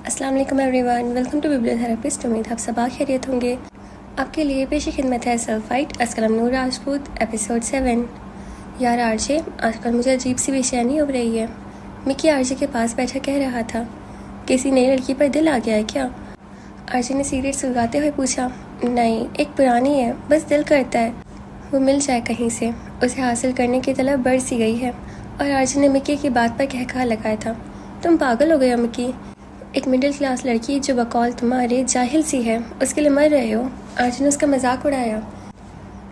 अस्सलाम वालेकुम everyone, welcome to बिब्लियोथेरेपिस्ट। उम्मीद आप सब खैरियत होंगे। आपके लिए पेश खिदमत है सेल्फ फाइट अस्कलम नूर राजपूत एपिसोड 7। यार आरजे, आजकल मुझे अजीब सी बेचैनी हो रही है। मिकी आरजे के पास बैठा कह रहा था, किसी नई लड़की पर दिल आ गया है क्या? आरजे ने सिगरेट सुलगाते हुए पूछा। नहीं, एक पुरानी है, बस दिल करता है वो मिल जाए कहीं से। उसे हासिल करने की तलब बढ़ सी गई है। और आरजे ने मिकी की बात पर कहका लगाया था, तुम पागल हो गए हो मिकी? एक मिडिल क्लास लड़की जो बकौल तुम्हारे जाहिल सी है, उसके लिए मर रहे हो? आरजे ने उसका मजाक उड़ाया।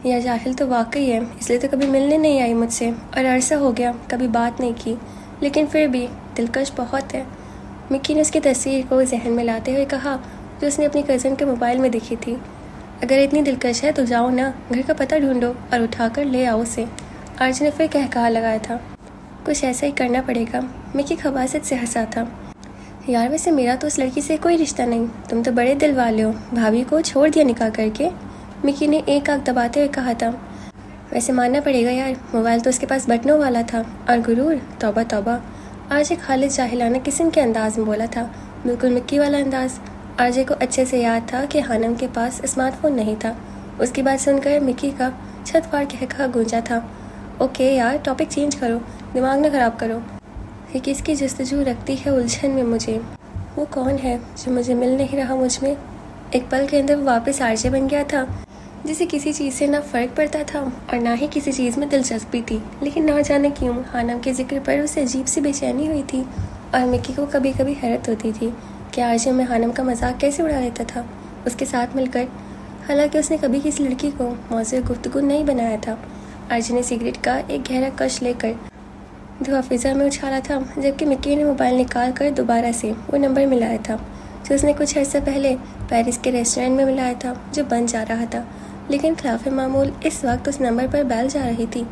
यह जाहिल तो वाकई है, इसलिए तो कभी मिलने नहीं आई मुझसे और अरसा हो गया कभी बात नहीं की, लेकिन फिर भी दिलकश बहुत है। मिक्की ने उसकी तस्वीर को जहन में लाते हुए कहा, जो उसने अपनी कज़न के मोबाइल में देखी थी। अगर इतनी दिलकश है तो जाओ ना, घर का पता ढूंढो और उठाकर ले आओ उसे। आरजे ने फिर कहका लगाया था, कुछ ऐसा ही करना पड़ेगा। मिक्की खबासत से हंसा था। यार वैसे मेरा तो उस लड़की से कोई रिश्ता नहीं, तुम तो बड़े दिल वाले हो, भाभी को छोड़ दिया निकाह करके। मिकी ने एक आंख दबाते हुए कहा था। वैसे मानना पड़ेगा यार, मोबाइल तो उसके पास बटनों वाला था, और गुरूर, तौबा तौबा। आरजे खालिद जाहिलाना किस्म के अंदाज में बोला था, बिल्कुल मिक्की वाला अंदाज। आरजे को अच्छे से याद था कि हानम के पास स्मार्टफोन नहीं था। उसकी बात सुनकर मिक्की का छत फाड़ कहका गूंजा था। ओके यार, टॉपिक चेंज करो, दिमाग न खराब करो। ये किसकी जस्तजू रखती है उलझन में मुझे? वो कौन है जो मुझे मिल नहीं रहा मुझ में? एक पल के अंदर वो वापस आरजे बन गया था, जिसे किसी चीज़ से ना फ़र्क पड़ता था और ना ही किसी चीज़ में दिलचस्पी थी। लेकिन ना जाने क्यों हानम के जिक्र पर उसे अजीब सी बेचैनी हुई थी। और मिक्की को कभी कभी हैरत होती थी कि आरजे में हानम का मजाक कैसे उड़ा लेता था उसके साथ मिलकर। हालांकि उसने कभी किसी लड़की को मौजूद गुफ्तगू नहीं बनाया था। आरजे ने सिगरेट का एक गहरा कश लेकर धुआं फिजा में उछाला था, जबकि मिक्की ने मोबाइल निकाल कर दोबारा से वो नंबर मिलाया था जो उसने कुछ अर्सा पहले पेरिस के रेस्टोरेंट में मिलाया था, जो बन जा रहा था। लेकिन खिलाफ मामूल इस वक्त उस नंबर पर बैल जा रही थी।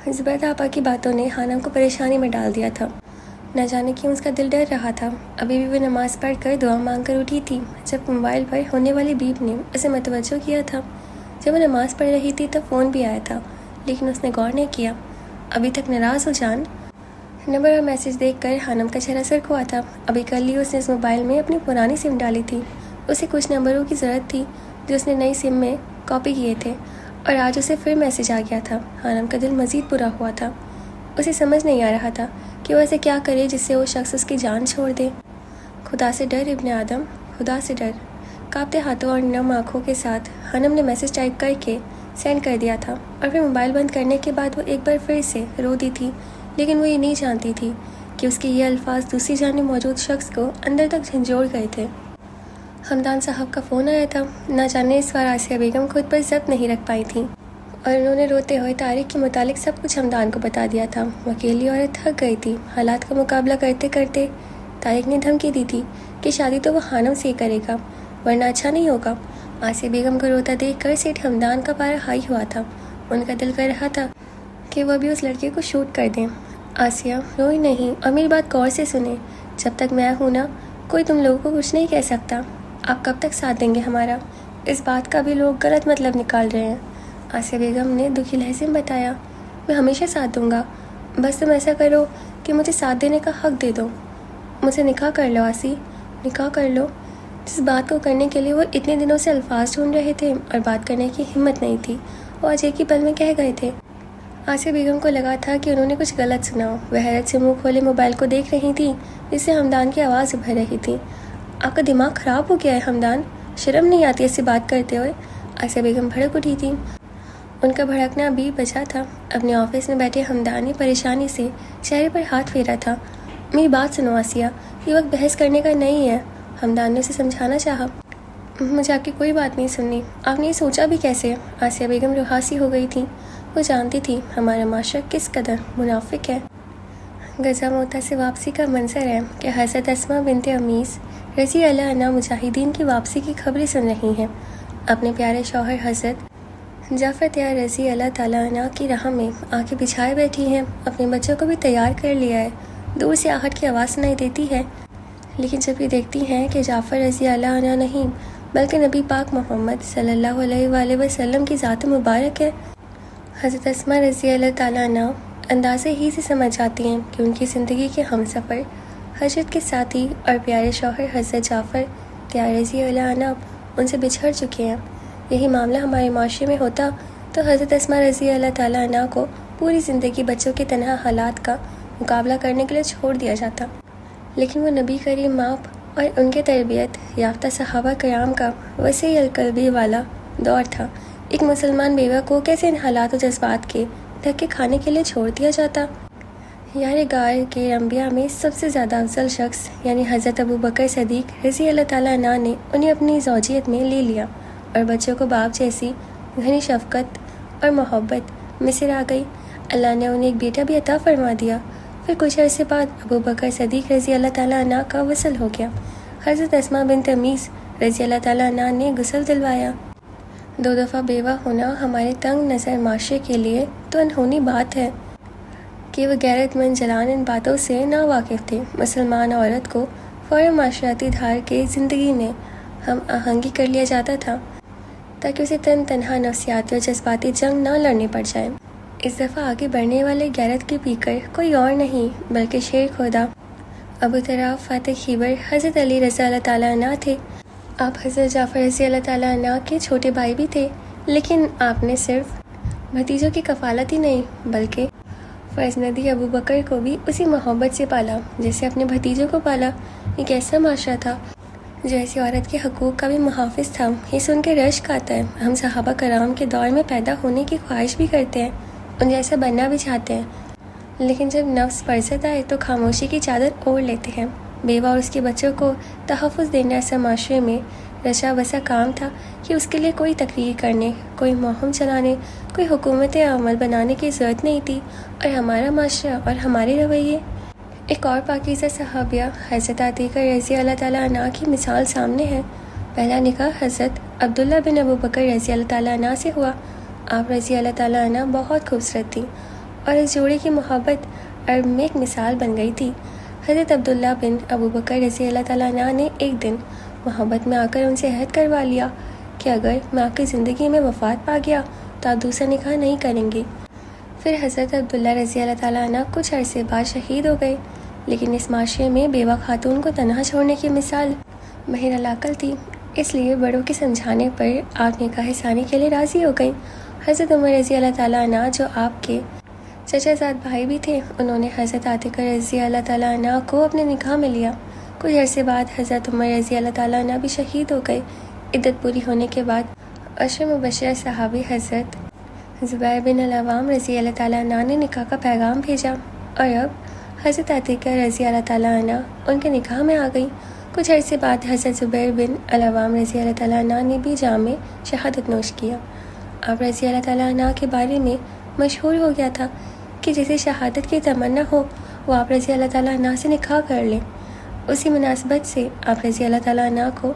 ज़ुबैदा आपा की बातों ने हानम को परेशानी में डाल दिया था। न जाने क्यों उसका दिल डर रहा था। अभी भी वो नमाज़ पढ़ कर दुआ मांग कर उठी थी जब मोबाइल पर होने वाली बीप ने उसे मतवज्जो किया था। जब वो नमाज़ पढ़ रही थी तब फ़ोन भी आया था, लेकिन उसने गौर नहीं किया। अभी तक नाराज़ हो जान? नंबर और मैसेज देखकर हानम का चेहरा सर हुआ था। अभी कल ही उसने इस मोबाइल में अपनी पुरानी सिम डाली थी। उसे कुछ नंबरों की ज़रूरत थी जो उसने नई सिम में कॉपी किए थे, और आज उसे फिर मैसेज आ गया था। हानम का दिल मज़ीद बुरा हुआ था। उसे समझ नहीं आ रहा था कि वो ऐसे क्या करे जिससे वो शख्स उसकी जान छोड़ दे। खुदा से डर इब्ने आदम, खुदा से डर। कांपते हाथों और नम आँखों के साथ हानम ने मैसेज टाइप करके सेंड कर दिया था, और फिर मोबाइल बंद करने के बाद वो एक बार फिर से रो दी थी। लेकिन वो ये नहीं जानती थी कि उसके ये अल्फाज दूसरी जानिब मौजूद शख्स को अंदर तक झंझोड़ गए थे। हमदान साहब का फ़ोन आया था। ना जाने इस बार आसिया बेगम खुद पर ज़ब्त नहीं रख पाई थी, और उन्होंने रोते हुए तारिक के मुतालिक सब कुछ हमदान को बता दिया था। अकेली औरत थक गई थी। हालात का मुकाबला करते करते तारिक ने धमकी दी थी कि शादी तो वो हानम से ही करेगा, वरना अच्छा नहीं होगा। आसिया बेगम को रोता देख कर सेठ हमदान का पारा हाई हुआ था। उनका दिल कर रहा था कि वह भी उस लड़के को शूट कर दें। आसिया, रोई नहीं और मेरी बात गौर से सुने। जब तक मैं हूँ ना, कोई तुम लोगों को कुछ नहीं कह सकता। आप कब तक साथ देंगे हमारा? इस बात का भी लोग गलत मतलब निकाल रहे हैं। आसिया बेगम ने दुखी लहजे में बताया, मैं हमेशा साथ दूंगा, बस तुम ऐसा करो कि मुझे साथ देने का हक दे दो। मुझे निकाह कर लो आसी, निकाह कर लो। जिस बात को करने के लिए वो इतने दिनों से अल्फाज ढूंढ रहे थे और बात करने की हिम्मत नहीं थी, वो आज एक ही पल में कह गए थे। आसिया बेगम को लगा था कि उन्होंने कुछ गलत सुना। वह हैरत से मुंह खोले मोबाइल को देख रही थी, जिससे हमदान की आवाज़ उभर रही थी। आपका दिमाग ख़राब हो गया है हमदान, शर्म नहीं आती ऐसी बात करते हुए? आसिया बेगम भड़क उठी थी। उनका भड़कना भी बचा था। अपने ऑफिस में बैठे हमदान ने परेशानी से चेहरे पर हाथ फेरा था। मेरी बात सुनो आसिया, ये वक्त बहस करने का नहीं है। हमदान ने उसे समझाना चाहा। मुझे आपकी कोई बात नहीं सुननी। आपने ये सोचा भी कैसे? आसिया बेगम रुहासी हो गई थी। वो जानती थी हमारा माशरा किस कदर मुनाफिक है। गजा मोता से वापसी का मंजर है कि हज़रत अस्मा बिनते अमीस रज़ी अल्लाह अन्हा मुजाहिदीन की वापसी की खबरें सुन रही हैं। अपने प्यारे शौहर हज़रत जाफ़र तैयार रज़ी अल्लाह ताला अन्हा की राह में आके बिछाए बैठी हैं। अपने बच्चों को भी तैयार कर लिया है। दूर से आहट की आवाज़ सुनाई देती है, लेकिन जब ये देखती हैं कि जाफ़र रज़ी अल्लाह अन्हा नहीं बल्कि नबी पाक मोहम्मद सल्लल्लाहु अलैहि वसल्लम की ज़ात मुबारक है, हज़रत अस्मा रज़ी अल्लाह ताला अन्हा अंदाज़े ही से समझ जाती हैं कि उनकी ज़िंदगी के हमसफ़र हजरत के साथी और प्यारे शौहर हज़रत जाफ़र तैयार रज़ी अल्लाह अन्हा उनसे बिछड़ चुके हैं। यही मामला हमारे माशरे में होता तो हज़रत अस्मा रज़ी अल्लाह ताला अन्हा को पूरी ज़िंदगी बच्चों के तन्हा हालात का मुकाबला करने के लिए छोड़ दिया जाता। लेकिन वो नबी करीम आप और उनके तरबियत याफ्ता सहाबा कराम का वसी अलकल्बी वाला दौर था। एक मुसलमान बेवा को कैसे इन हालात और जज्बात के धक्के खाने के लिए छोड़ दिया जाता। यार गार के अम्बिया में सबसे ज़्यादा अफजल शख्स यानी हज़रत अबू बकर सदीक रज़ी अल्लाह ताला अन्हा ने उन्हें अपनी ज़ौजियत में ले लिया और बच्चों को बाप जैसी घनी शफ़क़त और मोहब्बत मिसर आ गई। अल्लाह ने उन्हें एक बेटा भी अता फरमा दिया। फिर कुछ अरसे बाद अबू बकर सदीक रज़ी अल्लाह ताला अन्हा का वसल हो गया। हज़रत अस्मा बिन तमीज़ रज़ी अल्लाह ताला अन्हा ने गुस्ल दिलवाया। 2 दफ़ा बेवा होना हमारे तंग नज़र माशरे के लिए तो अनहोनी बात है कि वह गैरतमंद जलान इन बातों से ना वाकिफ़ थे। मुसलमान औरत को फ़ौरन माशराती धार के ज़िंदगी में हम आहंगी कर लिया जाता था ताकि उसे तनहा नफ्सियाती और जज्बाती जंग ना लड़नी पड़ जाए। इस दफ़ा आगे बढ़ने वाले गैरत के पीकर कोई और नहीं बल्कि शेर खुदा अबू तराफ फातिह खीबर हज़रत अली रज़ा अल्लाह ताला अन्हा थे। आप हज़रत जाफ़र रज़ी अल्लाह ताला अन्हा के छोटे भाई भी थे, लेकिन आपने सिर्फ भतीजों की कफ़ालत ही नहीं बल्कि फ़र्जनदी अबू बकर को भी उसी मोहब्बत से पाला जैसे अपने भतीजों को पाला। एक ऐसा माशरा था जो ऐसी औरत के हकूक़ का भी मुहाफ़िज़ था। ये सुन के रश्क आता है। हम सहाबा कराम के दौर में पैदा होने की ख्वाहिश भी करते हैं, उन जैसा बनना भी चाहते हैं, लेकिन जब नफ्स फरसत आए तो खामोशी की चादर ओढ़ लेते हैं। बेवा और उसके बच्चों को तहफ़्फ़ुज़ देना ऐसा माशरे में रचा बसा काम था कि उसके लिए कोई तकरीर करने, कोई मुहिम चलाने, कोई हुकूमत अमल बनाने की ज़रूरत नहीं थी। और हमारा माशरा और हमारे रवैये। एक और पाकीज़ा सहाबिया हज़रत आतिका रज़ी अल्लाह ताला अन्हा की मिसाल सामने है। पहला निकाह हज़रत अब्दुल्ला बिन अबू बकर रज़ी अल्लाह ताला अन्हा से हुआ। आप रज़ी अल्लाह ताला अन्हा बहुत खूबसूरत थी और इस जोड़े की मोहब्बत अरब में एक मिसाल बन गई थी। हज़रत अब्दुल्ला बिन अबू बकर रज़ी अल्लाह ताला अन्हा ने एक दिन मोहब्बत में आकर उनसे अहद करवा लिया कि अगर मैं आपकी ज़िंदगी में वफ़ात पा गया तो आप दूसरा निकाह नहीं करेंगे। फिर हज़रत अब्दुल्ला रज़ी अल्लाह ताला अन्हा कुछ अरसे बाद शहीद हो गए। लेकिन इस माशरे में बेवा खातून को तन्हा छोड़ने की मिसाल महिर अलाकल थी, इसलिए बड़ों के समझाने पर आप निकाह सानी के लिए राज़ी हो गई। हज़रत उमर रज़ी अल्लाह ताला अन्हा जो आपके चचाजाद भाई भी थे, उन्होंने हज़रत आतिका रज़ी अल्लाह ताला अन्हा को अपने निकाह में लिया। कुछ अरसे बाद हज़रत उमर रज़ी अल्लाह ताला अन्हा भी शहीद हो गए। इद्दत पूरी होने के बाद अशर मुबशर सहाबी हज़रत ज़ुबैर बिन अल-अवाम रज़ी अल्लाह ताला अन्हा ने निकाह का पैगाम भेजा और अब हज़रत आतिका रज़ी अल्लाह ताला अन्हा उनके निकाह में आ गई। कुछ अरसे बाद हज़रत ज़ुबैर बिन अल-अवाम रज़ी अल्लाह ताला अन्हा ने भी जाम में शहादत नोश किया। आप रज़ी अल्लाह ताला अन्हा के बारे में मशहूर हो गया था कि जिसे शहादत की तमन्ना हो वो आप रज़ी अल्लाह ताला अन्हा से निकाह कर लें। उसी मुनासिबत से आप रज़ी अल्लाह ताला अन्हा को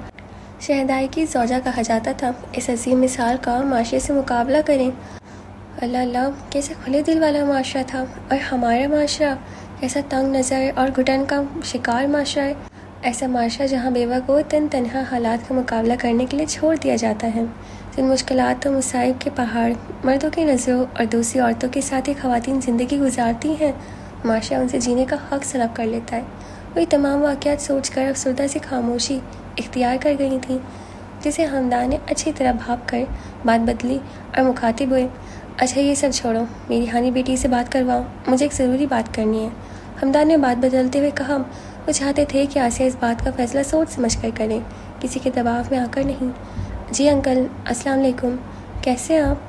शहदाई की ज़ौजा कहा जाता था। इस अजीम मिसाल का माशरे से मुकाबला करें। अल्लाह अल्लाह कैसे खुले दिल वाला माशरा था और हमारा माशरा कैसा तंग नज़र और घुटन का शिकार माशरा है। ऐसा माशरा जहाँ बेवा को तन्हा हालात का मुकाबला करने के लिए छोड़ दिया जाता है। जिन मुश्किलात और मुसाइब के पहाड़ मर्दों की नज़रों और दूसरी औरतों के साथ ही ख़वातीन ज़िंदगी गुजारती हैं, माशरा उनसे जीने का हक़ सलब कर लेता है। वही तमाम वाक़यात सोच कर अफसरदा से खामोशी इख्तियार कर गई थी, जिसे हमदान ने अच्छी तरह भाप कर बात बदली और मुखातिब हुए। अच्छा ये सब छोड़ो, मेरी हानी बेटी से बात करवाओ, मुझे एक ज़रूरी बात करनी है। हमदान ने बात बदलते हुए कहा। वो चाहते थे कि आसिया इस बात का फ़ैसला सोच समझ कर करें, किसी के दबाव में आकर नहीं। जी अंकल, अस्सलाम वालेकुम, कैसे हैं आप?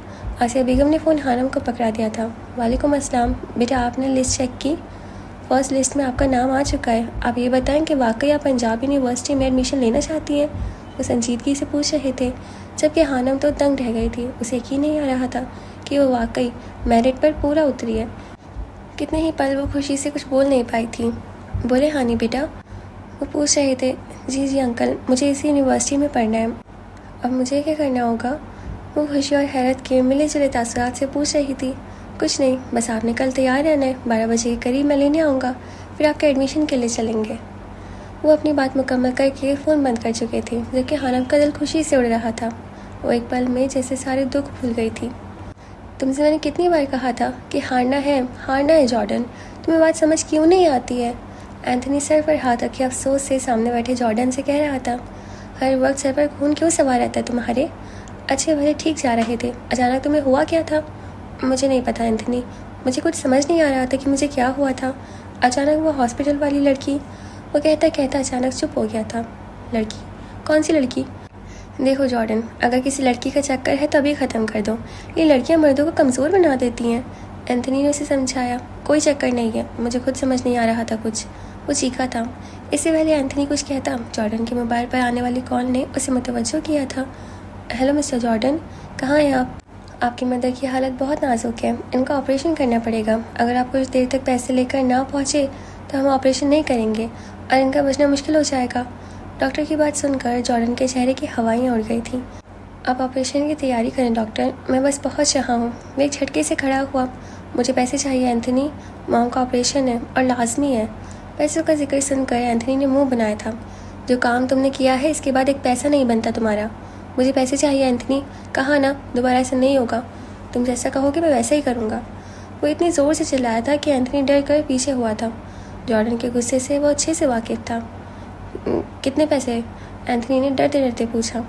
आसिया बेगम ने फ़ोन हानम को पकड़ा दिया था। वालेकुम अस्सलाम। बेटा आपने लिस्ट चेक की? फर्स्ट लिस्ट में आपका नाम आ चुका है। आप ये बताएं कि वाकई आप पंजाब यूनिवर्सिटी में एडमिशन लेना चाहती हैं? वो संजीदगी से पूछ रहे थे, जबकि हानम तो दंग रह गई थी। उसे यकीन नहीं आ रहा था कि वो वाकई मेरिट पर पूरा उतरी है। कितने ही पल वो खुशी से कुछ बोल नहीं पाई थी। बोले हानी बेटा? वो पूछ रहे थे। जी अंकल, मुझे इसी यूनिवर्सिटी में पढ़ना है। अब मुझे क्या करना होगा? वो खुशी और हैरत के मिले जुले तासुरात से पूछ रही थी। कुछ नहीं, बस आपने कल तैयार रहना है। 12 बजे के करीब मैं लेने आऊँगा, फिर आपके एडमिशन के लिए चलेंगे। वो अपनी बात मुकम्मल करके फ़ोन बंद कर चुके थे, जबकि हानम का दिल खुशी से उड़ रहा था। वो एक पल में जैसे सारे दुख भूल गई थी। तुमसे मैंने कितनी बार कहा था कि हारना है जॉर्डन, तुम्हें बात समझ क्यों नहीं आती है? एंथनी सर पर हाथ रखे अफसोस से सामने बैठे जॉर्डन से कह रहा था, हर वक्त सर पर खून क्यों सवार रहता है तुम्हारे? अच्छे भले ठीक जा रहे थे, अचानक तुम्हें हुआ क्या था? मुझे नहीं पता एंथनी, मुझे कुछ समझ नहीं आ रहा था कि मुझे क्या हुआ था। अचानक वो हॉस्पिटल वाली लड़की, वो कहता कहता अचानक चुप हो गया था। लड़की? कौन सी लड़की? देखो जॉर्डन, अगर किसी लड़की का चक्कर है तो अभी ख़त्म कर दो, ये लड़कियां मर्दों को कमज़ोर बना देती हैं। एंथनी ने उसे समझाया, कोई चक्कर नहीं है, मुझे खुद समझ नहीं आ रहा था कुछ। वो चीखा था। इससे पहले एंथनी कुछ कहता, जॉर्डन के मोबाइल पर आने वाली कॉल ने उसे मुतवज्जो किया था। हेलो मिस्टर जॉर्डन, कहाँ हैं आप? आपकी मदर की हालत बहुत नाजुक है, इनका ऑपरेशन करना पड़ेगा। अगर आप कुछ देर तक पैसे लेकर ना पहुँचे तो हम ऑपरेशन नहीं करेंगे और इनका बचना मुश्किल हो जाएगा। डॉक्टर की बात सुनकर जॉर्डन के चेहरे की हवाएं उड़ गई थीं। आप ऑपरेशन की तैयारी करें डॉक्टर, मैं बस पहुंच रहा हूँ। वो एक झटके से खड़ा हुआ। मुझे पैसे चाहिए एंथनी, मॉम का ऑपरेशन है और लाजमी है। पैसों का जिक्र सुनकर एंथनी ने मुंह बनाया था। जो काम तुमने किया है इसके बाद एक पैसा नहीं बनता तुम्हारा। मुझे पैसे चाहिए एंथनी, कहा ना दोबारा ऐसा नहीं होगा। तुम जैसा कहोगे मैं वैसा ही करूँगा। वो इतनी ज़ोर से चिल्लाया था कि एंथनी डर कर पीछे हुआ था। जॉर्डन के गुस्से से वो अच्छे से वाकिफ था। कितने पैसे? एंथनी ने डरते डरते पूछा।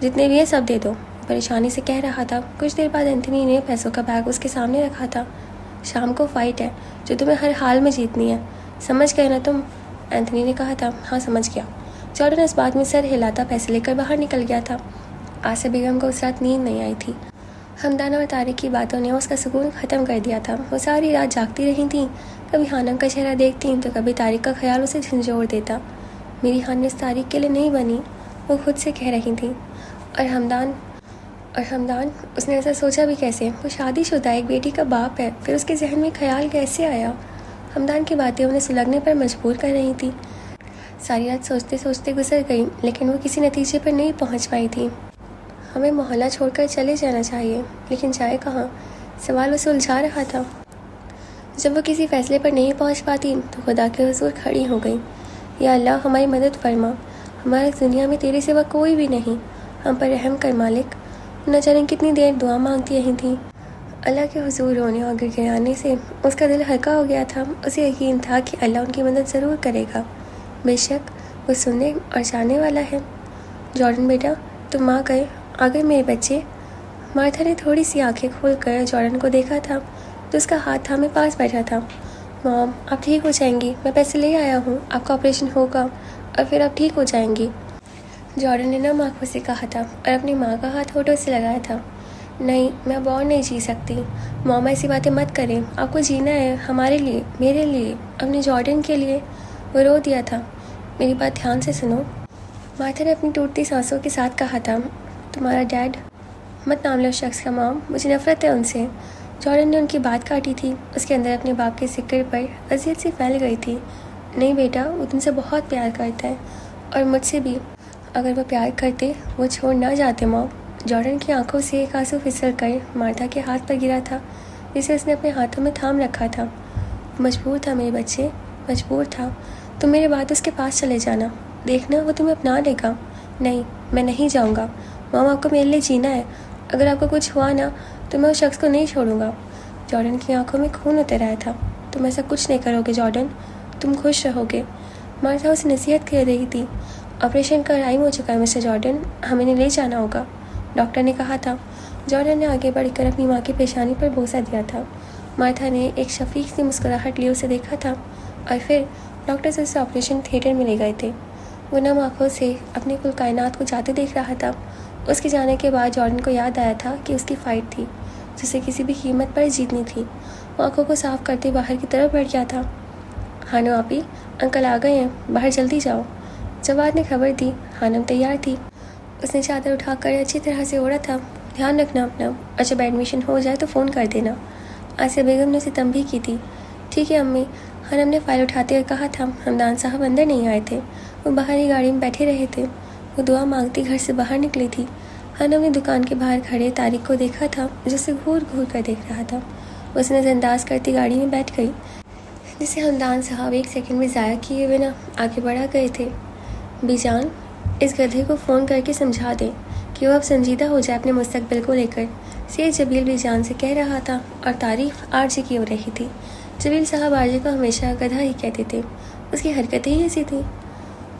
जितने भी हैं सब दे दो, परेशानी से कह रहा था। कुछ देर बाद एंथनी ने पैसों का बैग उसके सामने रखा था। शाम को फाइट है जो तुम्हें हर हाल में जीतनी है, समझ गए ना तुम? एंथनी ने कहा था। हाँ समझ गया। जॉर्डन इस बात में सर हिलाता पैसे लेकर बाहर निकल गया था। आसिया बेगम को उस रात नींद नहीं आई थी। हमदान और तारिक की बातों ने उसका सुकून ख़त्म कर दिया था। वो सारी रात जागती रही थी, कभी हानम का चेहरा देखती तो कभी तारिक का ख्याल उसे झंझोड़ देता। मेरी हानिस तारिक के लिए नहीं बनी, वो खुद से कह रही थी। और हमदान उसने ऐसा सोचा भी कैसे? वो शादीशुदा एक बेटी का बाप है, फिर उसके जहन में ख्याल कैसे आया? हमदान की बातें उन्हें सुलगने पर मजबूर कर रही थी। सारी रात सोचते सोचते गुजर गई, लेकिन वो किसी नतीजे पर नहीं पहुंच पाई थी। हमें मोहल्ला छोड़कर चले जाना चाहिए, लेकिन जाए कहाँ? सवाल उसे उलझा रहा था। जब वो किसी फैसले पर नहीं पहुंच पाती तो खुदा के हुजूर खड़ी हो गई। या अल्लाह हमारी मदद फरमा, हमारी दुनिया में तेरे सिवा कोई भी नहीं, हम पर रहम कर मालिक। न जाने कितनी देर दुआ मांगती रही थी। अल्लाह के हुजूर रोने और गिड़गिड़ाने से उसका दिल हल्का हो गया था। उसे यकीन था कि अल्लाह उनकी मदद ज़रूर करेगा, बेशक वो सुनने और जानने वाला है। जॉर्डन बेटा, तुम आ गए मेरे बच्चे। मार्था ने थोड़ी सी आंखें खोलकर जॉर्डन को देखा था तो उसका हाथ थामे पास बैठा था। मॉम, आप ठीक हो जाएंगी, मैं पैसे ले आया हूँ, आपका ऑपरेशन होगा और फिर आप ठीक हो जाएंगी। जॉर्डन ने नम आंखों से कहा था और अपनी माँ का हाथ होठों से लगाया था। नहीं, मैं अब और नहीं जी सकती। मॉम ऐसी बातें मत करें, आपको जीना है हमारे लिए, मेरे लिए, अपने जॉर्डन के लिए। वो रो दिया था। मेरी बात ध्यान से सुनो। मार्था ने अपनी टूटती सांसों के साथ कहा था। तुम्हारा डैड? मत नाम लो उस शख्स का मॉम, मुझे नफरत है उनसे। जॉर्डन ने उनकी बात काटी थी। उसके अंदर अपने बाप के जिक्र पर अज़ियत सी फैल गई थी। नहीं बेटा, वो तुमसे बहुत प्यार करता है और मुझसे भी। अगर वो प्यार करते वो छोड़ ना जाते मॉम। जॉर्डन की आंखों से एक आंसू फिसल कर मार्था के हाथ पर गिरा था, जिसे उसने अपने हाथों में थाम रखा था। मजबूर था मेरे बच्चे, मजबूर था। तुम मेरे बाद उसके पास चले जाना, देखना वो तुम्हें अपना लेगा। नहीं, मैं नहीं जाऊँगा मॉम, आपको मेरे लिए जीना है। अगर आपको कुछ हुआ ना तो मैं उस शख्स को नहीं छोड़ूंगा। जॉर्डन की आंखों में खून उतर आया था। तुम ऐसा कुछ नहीं करोगे जॉर्डन, तुम खुश रहोगे। मार्था उसे नसीहत कर रही थी। ऑपरेशन का टाइम हो चुका है मिस्टर जॉर्डन, हमें ले जाना होगा, डॉक्टर ने कहा था। जॉर्डन ने आगे बढ़कर अपनी माँ की पेशानी पर बोसा दिया था। मार्था ने एक शफीक सी मुस्कुराहट लिए उसे देखा था और फिर डॉक्टर से उसे ऑपरेशन थिएटर में ले गए थे। वो नम आँखों से अपनी कुल कायनात को जाते देख रहा था। उसके जाने के बाद जॉर्डन को याद आया था कि उसकी फ़ाइट थी जिसे किसी भी कीमत पर जीतनी थी। वो आँखों को साफ करते बाहर की तरफ बढ़ गया था। हानो आपी, अंकल आ गए हैं, बाहर जल्दी जाओ। जवाद ने खबर दी। हानम तैयार थी। उसने चादर उठाकर अच्छी तरह से ओढ़ा था। ध्यान रखना अपना, और जब एडमिशन हो जाए तो फ़ोन कर देना। आसिया बेगम ने उसे तंबीह की थी। ठीक है अम्मी, हानम ने फ़ाइल उठाते हुए कहा था। हमदान साहब अंदर नहीं आए थे, वो बाहर ही गाड़ी में बैठे रहे थे। वो दुआ मांगती घर से बाहर निकली थी। हानम ने दुकान के बाहर खड़े तारिक को देखा था, जिसे घूर घूर कर देख रहा था। उसने नज़रअंदाज करती गाड़ी में बैठ गई, जिसे हमदान साहब एक सेकंड में ज़ाया किए बिना आगे बढ़ा गए थे। बीजान, इस गधे को फ़ोन करके समझा दें कि वो अब संजीदा हो जाए अपने मुस्तकबिल को लेकर, सैयद जबील बीजान से कह रहा था और तारीफ आरजे की हो रही थी। जबील साहब आरजे को हमेशा गधा ही कहते थे। उसकी हरकतें ही ऐसी थी।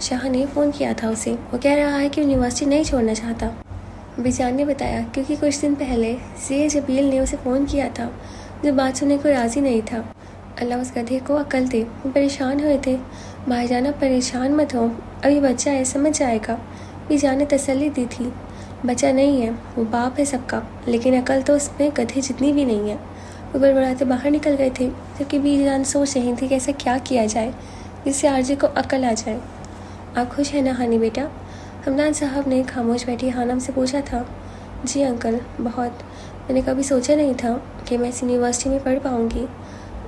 शाह ने फ़ोन किया था उसे। वो कह रहा है कि यूनिवर्सिटी नहीं छोड़ना चाहता। बिजान ने बताया क्योंकि कुछ दिन पहले ज़े जबील ने उसे फ़ोन किया था, जो बात सुनने को राज़ी नहीं था। अल्लाह उस गधे को अक्ल दे। वो परेशान हुए थे। भाईजान, आप परेशान मत हो, अभी बच्चा है, समझ जाएगा। बिजान ने तसल्ली दी थी। बच्चा नहीं है, वो बाप है सबका, लेकिन अकल तो उसमें गधे जितनी भी नहीं है। वो बड़बड़ाते बाहर निकल गए थे, जबकि बीजान सोच रही थी कि ऐसा क्या किया जाए जिससे आरजे को अकल आ जाए। आप खुश हैं ना हानी बेटा? हमदान साहब ने खामोश बैठी हानम से पूछा था। जी अंकल, बहुत। मैंने कभी सोचा नहीं था कि मैं इस यूनिवर्सिटी में पढ़ पाऊँगी।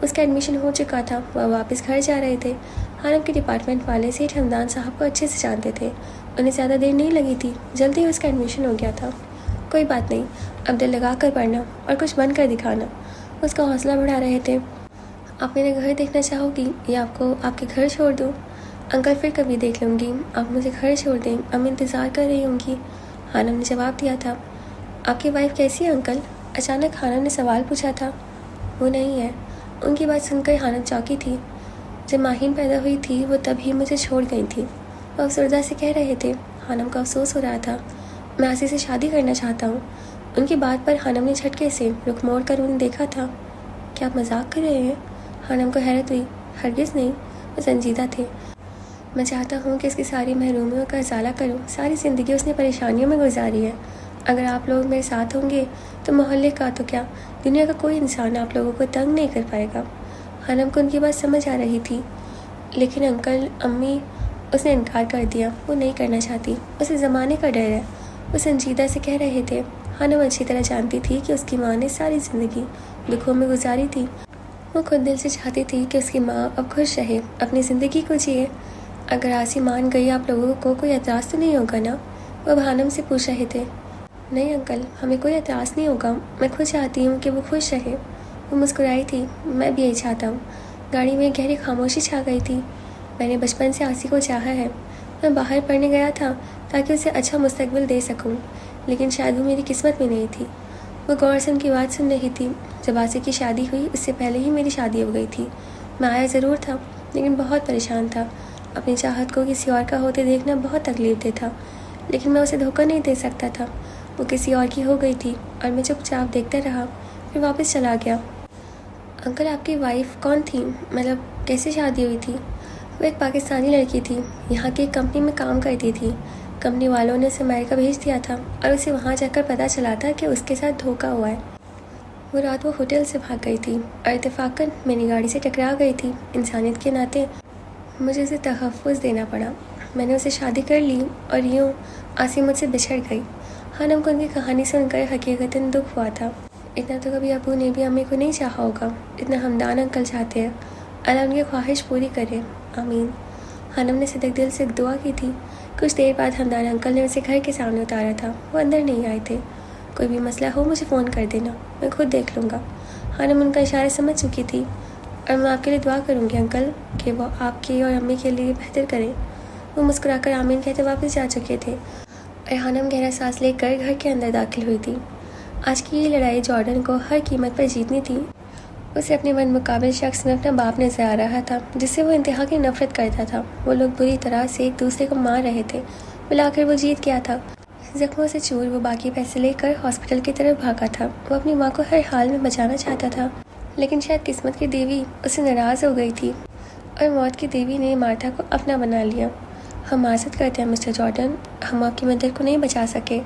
उसका एडमिशन हो चुका था, वह वापस घर जा रहे थे। हानम के डिपार्टमेंट वाले सेठ हमदान साहब को अच्छे से जानते थे। उन्हें ज़्यादा देर नहीं लगी थी, जल्दी ही उसका एडमिशन हो गया था। कोई बात नहीं, अब दिल लगा कर पढ़ना और कुछ बनकर दिखाना। उसका हौसला बढ़ा रहे थे। आप मेरा घर देखना चाहोगी या आपको आपके घर छोड़ दूँ? अंकल, फिर कभी देख लूँगी, आप मुझे घर छोड़ दें, अब मैं इंतज़ार कर रही होंगी। हानम ने जवाब दिया था। आपकी वाइफ कैसी है अंकल? अचानक हानम ने सवाल पूछा था। वो नहीं है। उनकी बात सुनकर हानम चौंकी थी। जब माहिन पैदा हुई थी वो तभी मुझे छोड़ गई थी। वो अफसरदा से कह रहे थे। हानम को अफसोस हो रहा था। मैं आसिफ से शादी करना चाहता हूँ। उनकी बात पर हानम ने झटके से रुख मोड़ कर उन्हें देखा था। क्या आप मजाक कर रहे हैं? हानम को हैरत हुई। हरगिज़ नहीं, वो संजीदा थे। मैं चाहता हूँ कि इसकी सारी महरूमियों का इजाला करूँ। सारी ज़िंदगी उसने परेशानियों में गुजारी है। अगर आप लोग मेरे साथ होंगे तो मोहल्ले का तो क्या, दुनिया का कोई इंसान आप लोगों को तंग नहीं कर पाएगा। हानम को उनकी बात समझ आ रही थी। लेकिन अंकल, अम्मी, उसने इनकार कर दिया। वो नहीं करना चाहती, उसे ज़माने का डर है। वो संजीदा से कह रहे थे। हानम अच्छी तरह जानती थी कि उसकी माँ ने सारी ज़िंदगी दुखों में गुजारी थी। वो खुद दिल से चाहती थी कि उसकी माँ अब खुश रहे, अपनी ज़िंदगी को जिए। अगर आसी मान गई आप लोगों को कोई एतराज़ तो नहीं होगा ना? वो अब हानम से पूछ रहे थे। नहीं अंकल, हमें कोई एतराज़ नहीं होगा। मैं खुद चाहती हूँ कि वो खुश रहे। वो मुस्कुराई थी। मैं भी यही चाहता हूँ। गाड़ी में गहरी खामोशी छा गई थी। मैंने बचपन से आसी को चाहा है। मैं बाहर पढ़ने गया था ताकि उसे अच्छा मुस्तकबिल दे सकूँ, लेकिन शायद वो मेरी किस्मत में नहीं थी। वो गौर से उनकी बात सुन रही थी। जब आसी की शादी हुई उससे पहले ही मेरी शादी हो गई थी। मैं आया ज़रूर था, लेकिन बहुत परेशान था। अपनी चाहत को किसी और का होते देखना बहुत तकलीफ दे था, लेकिन मैं उसे धोखा नहीं दे सकता था। वो किसी और की हो गई थी और मैं चुपचाप देखता रहा, फिर वापस चला गया। अंकल, आपकी वाइफ कौन थी? मतलब कैसे शादी हुई थी? वो एक पाकिस्तानी लड़की थी, यहाँ की एक कंपनी में काम करती थी। कंपनी वालों ने उसे अमेरिका भेज दिया था और उसे वहाँ जाकर पता चला था कि उसके साथ धोखा हुआ है। वो रात वो होटल से भाग गई थी और इत्तेफाकन मेरी गाड़ी से टकरा गई थी। इंसानियत के नाते मुझे उसे तहफ़्फ़ुज़ देना पड़ा। मैंने उसे शादी कर ली और यूँ आसी मुझसे बिछड़ गई। हानम को उनकी कहानी सुनकर हकीकतन दुख हुआ था। इतना तो कभी अबू ने भी अम्मी को नहीं चाहा होगा, इतना हमदान अंकल चाहते हैं। अल्लाह उनकी ख्वाहिश पूरी करे, आमीन। हानम ने सिदक दिल से दुआ की थी। कुछ देर बाद हमदान अंकल ने उसे घर के सामने उतारा था। वो अंदर नहीं आए थे। कोई भी मसला हो मुझे फ़ोन कर देना, मैं खुद देख लूँगा। हानम उनका इशारा समझ चुकी थी। और मैं आपके लिए दुआ करूँगी अंकल कि वो आपकी और अम्मी के लिए बेहतर करें। वो मुस्कुराकर आमीन कहते वापस जा चुके थे और हानम गहरा सांस लेकर घर के अंदर दाखिल हुई थी। आज की ये लड़ाई जॉर्डन को हर कीमत पर जीतनी थी। उसे अपने मन मुकाबिल शख्स में अपना बाप नजर आ रहा था, जिससे वो इंतहा की नफरत करता था। वो लोग बुरी तरह से एक दूसरे को मार रहे थे, मिलाकर वो जीत गया था। जख्मों से चूर वो बाकी पैसे लेकर हॉस्पिटल की तरफ भागा था। वो अपनी माँ को हर हाल में बचाना चाहता था, लेकिन शायद किस्मत की देवी उससे नाराज़ हो गई थी और मौत की देवी ने मार्था को अपना बना लिया। हम माजरत करते हैं मिस्टर जॉर्डन, हम आपकी मदर को नहीं बचा सके।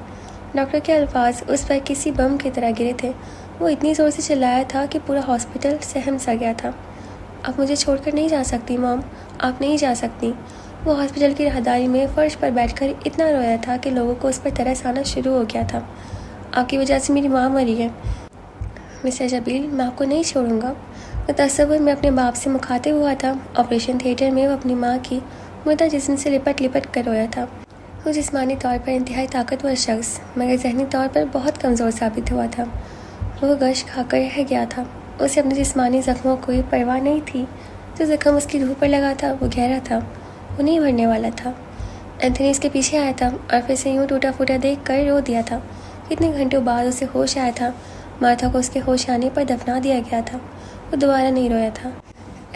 डॉक्टर के अल्फाज उस पर किसी बम की तरह गिरे थे। वो इतनी ज़ोर से चिल्लाया था कि पूरा हॉस्पिटल सहम सा गया था। आप मुझे छोड़कर नहीं जा सकती मॉम, आप नहीं जा सकती। वो हॉस्पिटल की राहदारी में फ़र्श पर बैठकर इतना रोया था कि लोगों को उस पर तरस आना शुरू हो गया था। आपकी वजह से मेरी माँ मरी है मिस्टर जबील, मैं आपको नहीं छोड़ूंगा। वो तस्वुर में अपने बाप से मुखातिब हुआ था। ऑपरेशन थिएटर में वो अपनी माँ की मुर्दा जिस्म से लिपट लिपट कर रोया था। वो जिस्मानी तौर पर इंतहाई ताकतवर शख्स मगर जहनी तौर पर बहुत कमज़ोर साबित हुआ था। वो गश खाकर रह गया था। उसे अपने जिस्मानी ज़ख्मों को कोई परवाह नहीं थी। जो ज़ख्म उसकी रूह पर लगा था वो गहरा था, वो नहीं भरने वाला था। एंथनी इसके पीछे आया था और फिर से यूँ टूटा फूटा देख कर रो दिया था। कितने घंटों बाद उसे होश आया था। मार्था को उसके होश आने पर दफना दिया गया था। वो दोबारा नहीं रोया था।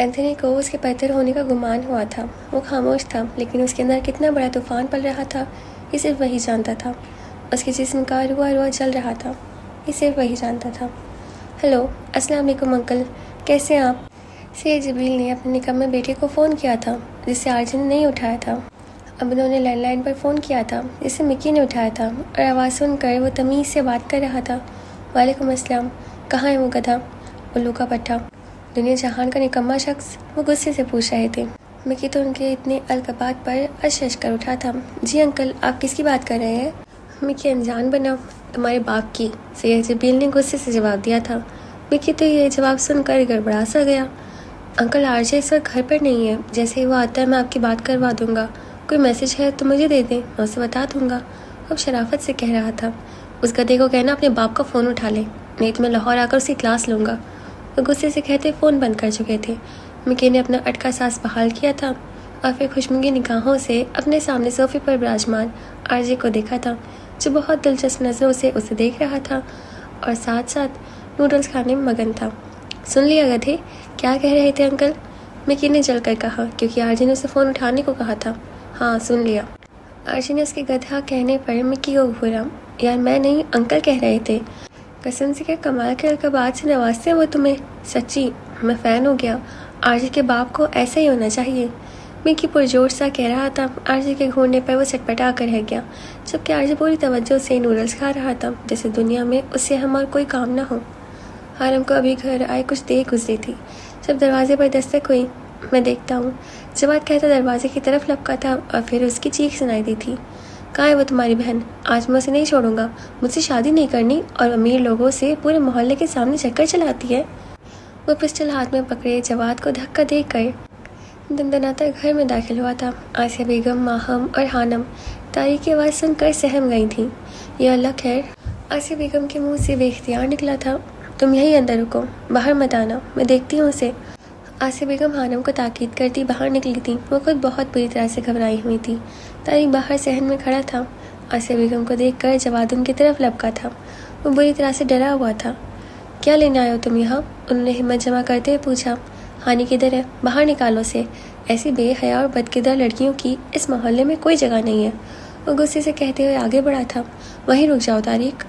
एंथनी को उसके पत्थर होने का गुमान हुआ था। वो खामोश था, लेकिन उसके अंदर कितना बड़ा तूफान पल रहा था ये सिर्फ वही जानता था। उसके जिस्म का रुआ रुआ जल रहा था, ये सिर्फ वही जानता था। हेलो, अस्सलाम वालेकुम अंकल, कैसे हैं आप? सैयद जबील ने अपने निकम्मे बेटे को फ़ोन किया था, जिससे आरजे ने नहीं उठाया था। अब उन्होंने लैंडलाइन पर फ़ोन किया था, जिसे मिक्की ने उठाया था, और आवाज़ सुनकर वो तमीज़ से बात कर रहा था। वालेकुम अस्सलाम। कहाँ है वो गधा, उल्लू का पट्टा, दुनिया जहान का निकम्मा शख्स? वो गुस्से से पूछ रहे थे। मिक्की तो उनके इतने अलकबात पर अश कर उठा था। जी अंकल, आप किसकी बात कर रहे हैं? मिक्की अनजान बना। तुम्हारे बाप की, सैयद जबील ने गुस्से से जवाब दिया था। मिक्की तो ये जवाब सुनकर गड़बड़ा सा गया। अंकल, आरजे इस वक्त घर पर नहीं है, जैसे ही वो आता है मैं आपकी बात करवा दूंगा। कोई मैसेज है तो मुझे दे दें, मैं उसे बता दूंगा। अब शराफत से कह रहा था। उस गधे को कहना अपने बाप का फ़ोन उठा ले, नहीं तो मैं लाहौर आकर उसकी क्लास लूँगा। वो गुस्से से कहते फ़ोन बंद कर चुके थे। मिक्की ने अपना अटका सांस बहाल किया था और फिर खुशनुमा निगाहों से अपने सामने सोफे पर विराजमान आरजे को देखा था, जो बहुत दिलचस्प नज़रों से उसे देख रहा था और साथ साथ नूडल्स खाने में मगन था। सुन लिया गधे, क्या कह रहे थे अंकल? मिक्की ने जलकर कहा, क्योंकि आरजे ने उसे फ़ोन उठाने को कहा था। हाँ, सुन लिया। आरजे ने उसके गधा कहने पर मिक्की को घूरा। यार मैं नहीं, अंकल कह रहे थे। कसम से क्या कमाल के अलकाबात से नवाजते हैं वो तुम्हें। सच्ची मैं फ़ैन हो गया। आरजे के बाप को ऐसा ही होना चाहिए। मिक्की पुरजोर सा कह रहा था। आरजे के घूरने पर वो चटपटा कर रह गया, जबकि आरजे पूरी तवज्जो से नूडल्स खा रहा था, जैसे दुनिया में उससे हम और कोई काम ना हो। हारम को अभी घर आए कुछ देर गुजरी थी जब दरवाजे पर दस्तक हुई। मैं देखता हूँ, जवाद कहता दरवाजे की तरफ लपका था और फिर उसकी चीख सुनाई दी थी। कहाँ है वो तुम्हारी बहन? आज मैं उसे नहीं छोड़ूंगा। मुझसे शादी नहीं करनी और अमीर लोगों से पूरे मोहल्ले के सामने चक्कर चलाती है। वो पिस्टल हाथ में पकड़े जवाद को धक्का देकर दंदनाता घर में दाखिल हुआ था। आसिया बेगम, माहम और हानम तारीख की आवाज़ सुनकर सहम गई थी। यह अल्लाह खैर, आसिया बेगम के मुंह से बेख्तियार निकला था। तुम यहीं अंदर रुको, बाहर मत आना, मैं देखती हूँ उसे। आसिया बेगम हानम को ताकीद करती बाहर निकली थी। वो खुद बहुत बुरी तरह से घबराई हुई थी। तारिक बाहर सहन में खड़ा था। आसिया बेगम को देखकर जवाद उनकी तरफ लपका था। वो बुरी तरह से डरा हुआ था। क्या लेने आए हो तुम यहाँ? उन्होंने हिम्मत जमा करते हुए पूछा। हानी किधर है? बाहर निकालो उसे। ऐसी बेहया और बदकिरदार लड़कियों की इस मोहल्ले में कोई जगह नहीं है। वो गुस्से से कहते हुए आगे बढ़ा था। वहीं रुक जाओ तारिक।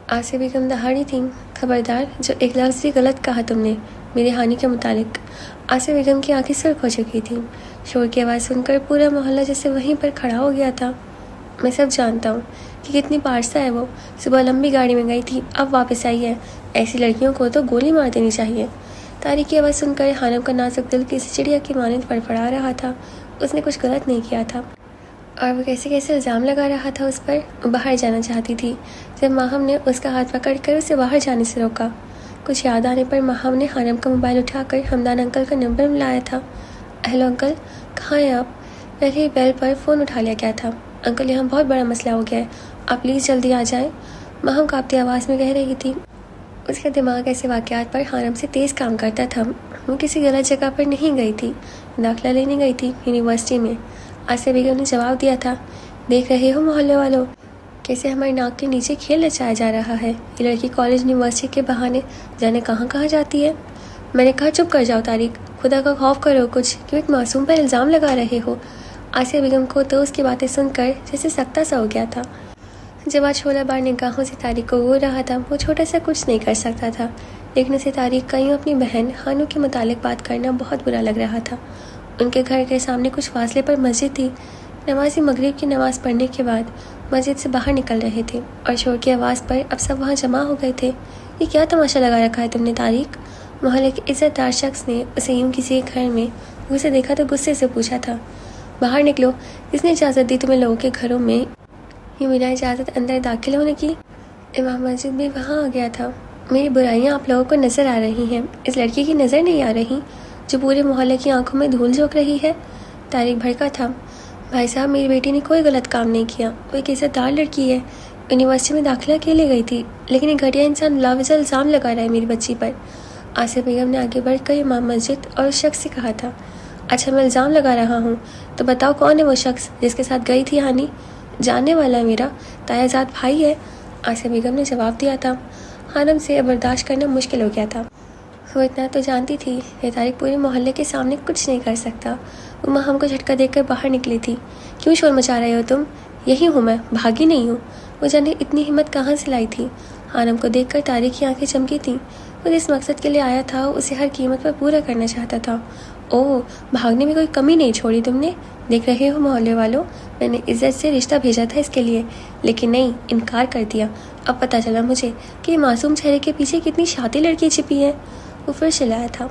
आसिया बेगम दहाड़ी थी। खबरदार, जो एक लफ्ज़ भी गलत कहा तुमने मेरे हानि के मुतालिक। आसिया बेगम की आंखें सुर्ख हो चुकी थी। शोर की आवाज़ सुनकर पूरा मोहल्ला जैसे वहीं पर खड़ा हो गया था। मैं सब जानता हूँ कि कितनी पारसा है वो। सुबह लंबी गाड़ी में गई थी, अब वापस आई है। ऐसी लड़कियों को तो गोली मार देनी चाहिए। तारिक की आवाज़ सुनकर हानम का नाजुक दिल किसी चिड़िया की मानंद फड़फड़ा रहा था। उसने कुछ गलत नहीं किया था और वो कैसे कैसे इल्ज़ाम लगा रहा था उस पर। वो बाहर जाना चाहती थी जब माहम ने उसका हाथ पकड़कर उसे बाहर जाने से रोका। कुछ याद आने पर माहम ने हानम का मोबाइल उठाकर हमदान अंकल का नंबर मिलाया था। हेलो अंकल, कहाँ हैं आप? मैंने बेल पर फ़ोन उठा लिया गया था। अंकल, यहाँ बहुत बड़ा मसला हो गया है, आप प्लीज़ जल्दी आ जाएं। माहम कांपती आवाज़ में कह रही थी। उसका दिमाग ऐसे वाक़यात पर हानम से तेज़ काम करता था। वो किसी गलत जगह पर नहीं गई थी, दाखिला लेने गई थी यूनिवर्सिटी में। आसिया बेगम ने जवाब दिया था। देख रहे हो मोहल्ले वालों, कैसे हमारी नाक के नीचे खेल रचाया जा रहा है। ये लड़की कॉलेज यूनिवर्सिटी के बहाने जाने कहाँ कहाँ जाती है। मैंने कहा चुप कर जाओ तारिक, खुदा का खौफ करो कुछ, क्यों एक मासूम पर इल्ज़ाम लगा रहे हो। आसिया बेगम को तो उसकी बातें सुनकर जैसे सख्ता सा हो गया था। जब आज शोला बार निगाहों से तारिक को घूर रहा था, वो छोटा सा कुछ नहीं कर सकता था, लेकिन उसे तारिक का यूँ अपनी बहन हानू के मुतालिक बात करना बहुत बुरा लग रहा था। उनके घर के सामने कुछ फासले पर मस्जिद थी। नमाजी मगरिब की नमाज़ पढ़ने के बाद मस्जिद से बाहर निकल रहे थे और शोर की आवाज़ पर अब सब वहाँ जमा हो गए थे। ये क्या तमाशा लगा रखा है तुमने तारिक? मोहल्ले के इज़्ज़तदार शख्स ने उसे यूँ किसी के घर में उसे देखा तो गुस्से से पूछा था। बाहर निकलो, किसने इजाज़त दी तुम्हें लोगों के घरों में ये बिना इजाज़त अंदर दाखिल होने की? इमाम मस्जिद भी वहाँ आ गया था। मेरी बुराइयाँ आप लोगों को नज़र आ रही हैं, इस लड़की की नज़र नहीं आ रही जो पूरे मोहल्ले की आंखों में धूल झोंक रही है। तारिक भड़का था। भाई साहब, मेरी बेटी ने कोई गलत काम नहीं किया। वो एक इज़्ज़तदार लड़की है, यूनिवर्सिटी में दाखिला के लिए गई थी, लेकिन एक घटिया इंसान लावजा इल्ज़ाम लगा रहा है मेरी बच्ची पर। आसिया बेगम ने आगे बढ़कर इमाम मस्जिद और उस शख्स से कहा था। अच्छा, मैं इल्ज़ाम लगा रहा हूँ तो बताओ कौन है वो शख्स जिसके साथ गई थी हानी? जानने वाला है, मेरा तायाजाद भाई है, आसिया बेगम ने जवाब दिया था। हानम से बर्दाश्त करना मुश्किल हो गया था। वो इतना तो जानती थी कि तारिक पूरे मोहल्ले के सामने कुछ नहीं कर सकता। वो माहम को झटका देकर बाहर निकली थी। क्यों शोर मचा रहे हो तुम? यही हूँ मैं, भागी नहीं हूँ। वो जाने इतनी हिम्मत कहाँ से लाई थी। हानम को देखकर तारिक की आंखें चमकी थीं। वो जिस मकसद के लिए आया था उसे हर कीमत पर पूरा करना चाहता था। ओह, भागने में कोई कमी नहीं छोड़ी तुमने। देख रहे हो मोहल्ले वालों, मैंने इज्जत से रिश्ता भेजा था इसके लिए, लेकिन नहीं, इनकार कर दिया। अब पता चला मुझे कि मासूम चेहरे के पीछे कितनी शातिर लड़की छिपी है। वो फिर चिल्लाया था।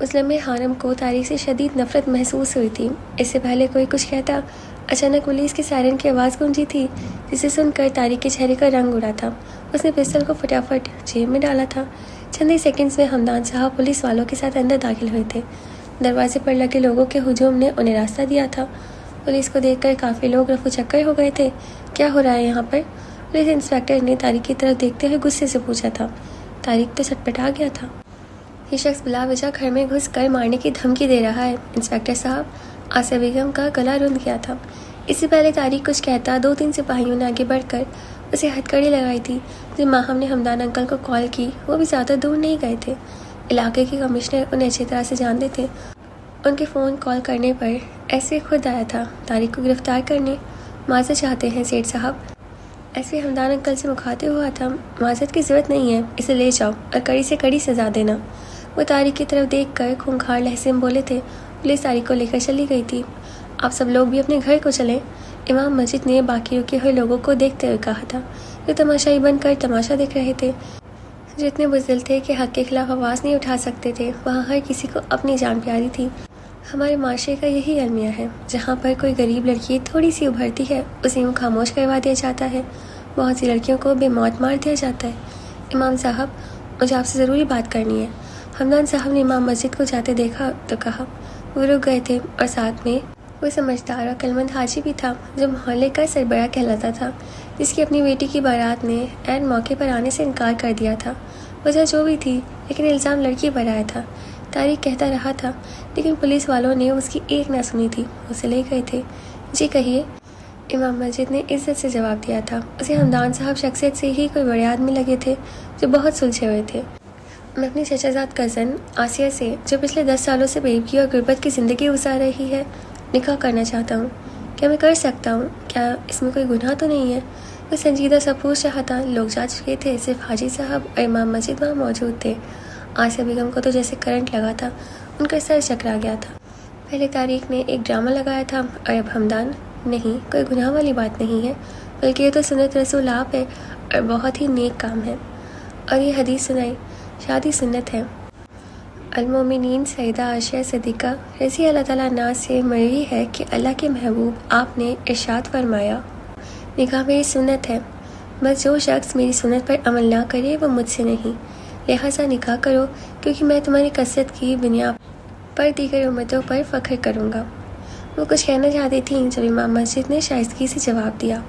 उस लम्हे हानम को तारिक से शदीद नफरत महसूस हुई थी। इससे पहले कोई कुछ कहता, अचानक पुलिस की सायरन की आवाज़ गूंजी थी, जिसे सुनकर तारिक के चेहरे का रंग उड़ा था। उसने पिस्टल को फटाफट जेब में डाला था। चंद ही सेकंड्स में हमदान साहब पुलिस वालों के साथ अंदर दाखिल हुए थे। दरवाजे पर लगे लोगों के हुजूम ने उन्हें रास्ता दिया था। पुलिस को देखकर काफ़ी लोग रफू चक्कर हो गए थे। क्या हो रहा है यहाँ पर? पुलिस इंस्पेक्टर ने तारिक की तरफ देखते हुए गुस्से से पूछा था। तारिक तो छटपटा गया था। ये शख्स बिला वजह घर में घुस कर मारने की धमकी दे रहा है इंस्पेक्टर साहब। आसिया बेगम का गला रुंध गया था। इससे पहले तारिक कुछ कहता 2-3 सिपाहियों ने आगे बढ़कर उसे हथकड़ी लगाई थी। जब माहम ने हमदान अंकल को कॉल की, वो भी ज़्यादा दूर नहीं गए थे। इलाके के कमिश्नर उन्हें अच्छी तरह से जानते थे। उनके फ़ोन कॉल करने पर ऐसे खुद आया था तारिक को गिरफ्तार करने। माजरत चाहते हैं सेठ साहब। ऐसे हमदान अंकल से मुखातिब हुआ था। माजरत की ज़रूरत नहीं है, इसे ले जाओ और कड़ी से कड़ी सज़ा देना। वो तारिक की तरफ देखकर खूंखार लहजे में बोले थे। पुलिस तारिक को लेकर चली गई थी। आप सब लोग भी अपने घर को चलें, इमाम मस्जिद ने बाकी रुके हुए लोगों को देखते हुए कहा था। वे तमाशाई बनकर तमाशा देख रहे थे। जितने बुज़दिल थे कि हक के खिलाफ आवाज़ नहीं उठा सकते थे, वहाँ हर किसी को अपनी जान प्यारी थी। हमारे माशरे का यही अलमिया है। जहाँ पर कोई गरीब लड़की थोड़ी सी उभरती है, उसे यूँ खामोश करवा दिया जाता है। बहुत सी लड़कियों को बेमौत मार दिया जाता है। इमाम साहब, मुझे आपसे ज़रूरी बात करनी है। हमदान साहब ने इमाम मस्जिद को जाते देखा तो कहा। वो रुक गए थे और साथ में वो समझदार और अक्लमंद हाजी भी था, जो मोहल्ले का सरबराह कहलाता था, जिसकी अपनी बेटी की बारात ने ऐन मौके पर आने से इनकार कर दिया था। वजह जो भी थी, लेकिन इल्ज़ाम लड़की पर आया था। तारिक कहता रहा था, लेकिन पुलिस वालों ने उसकी एक ना सुनी थी। उसे ले गए थे। जी कहिए, इमाम मस्जिद ने इज्जत से जवाब दिया था। उसे हमदान साहब शख्सियत से ही कोई बड़े आदमी लगे थे, जो बहुत सुलझे हुए थे। मैं अपनी चचाजाद कज़न आसिया से, जो पिछले 10 सालों से बेबकी और गुर्बत की ज़िंदगी गुजार रही है, निकाह करना चाहता हूँ। क्या मैं कर सकता हूँ? क्या इसमें कोई गुनाह तो नहीं है? वो संजीदा सा पूछ रहा था। लोग जा चुके थे, सिर्फ हाजी साहब और इमाम मस्जिद वहाँ मौजूद थे। आसिया बेगम को तो जैसे करंट लगा था। उनका सर चकरा गया था। पहले तारिक ने एक ड्रामा लगाया था और अब हमदान। नहीं, कोई गुनाह वाली बात नहीं है, बल्कि ये तो सुन्नत रसूल आप है और बहुत ही नेक काम है। और ये हदीस सुनाई, शादी सुन्नत है। अल-मोमिनीन सईदा आशिया सिद्दीक़ा रज़ी अल्लाह ताला अन्हा से मरवी है कि अल्लाह के महबूब आपने इरशाद फरमाया, निकाह मेरी सुन्नत है, बस जो शख्स मेरी सुन्नत पर अमल ना करे वो मुझसे नहीं। लिहाजा निकाह करो, क्योंकि मैं तुम्हारी कसरत की बुनियाद पर दीगर उम्मतों पर फ़ख्र करूँगा। वो कुछ कहना चाहती थी, जब इमाम मस्जिद ने शाइस्तगी से जवाब दिया,